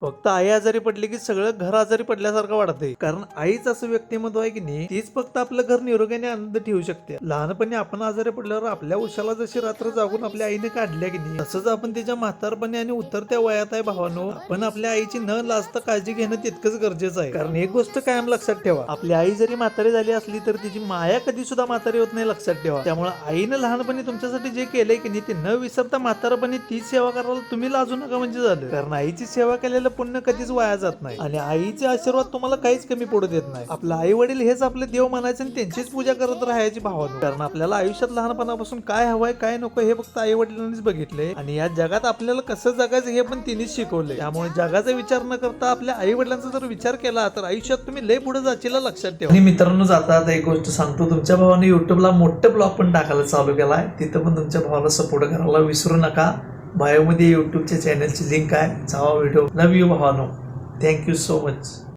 फक्त आई आजारी पडली की सगळं घर आजारी पडल्यासारखं वाटतंय. कारण आईच असं व्यक्तिमत्व आहे की नाही, तीच फक्त आपलं घर निरोग्याने आनंद ठेवू शकते. लहानपणी आपण आजारी पडल्यावर आपल्या उशाला जशी रात्र जागून आपल्या आईने काढल्या की नाही, तसंच आपण तिच्या म्हातारपणी आणि उतरत्या वयात आहे भावानो, आपण आपल्या आईची न लाजता काळजी घेणं तितकंच गरजेचं आहे. कारण एक गोष्ट कायम लक्षात ठेवा, आपली आई जरी म्हातारी झाली असली तर तिची माया कधी सुद्धा म्हातारी होत नाही, लक्षात ठेवा. त्यामुळे आईनं लहानपणी तुमच्यासाठी जे केलंय की नाही, ते न विसरता म्हातारपणी तीच सेवा करायला तुम्ही लाजू नका म्हणजे झालं. कारण आईची सेवा केलेलं पुण्य कधीच वाया जात नाही आणि आईचे आशीर्वाद तुम्हाला काहीच कमी पडू देत नाही. आपलं आई वडील हेच आपले देव मानायचे आणि त्यांचीच पूजा करत राहायची भावानो. कारण आपल्याला आयुष्यात लहानपणापासून काय हवंय काय नको हे फक्त आई वडिलांनीच बघितले आणि या जगात आपल्याला कसं जगायचं हे पण तिनेच शिकवले. त्यामुळे जगाचा विचार न करता आपल्या आई वडिलांचा जर विचार केला तर आयुष्यात तुम्ही लय पुढे जाचील, लक्षात ठेवा. आणि मित्रांनो, जाता एक गोष्ट सांगतो, तुमच्या भावाने युट्यूबला मोठं ब्लॉग पण टाकायला चालू केलाय, तिथं पण तुमच्या भावाला सपोर्ट करायला विसरू नका. बायोमध्ये युट्यूबच्या चॅनलची लिंक आहे, जावा व्हिडिओ. लव्ह यू भावानो, थँक्यू सो मच.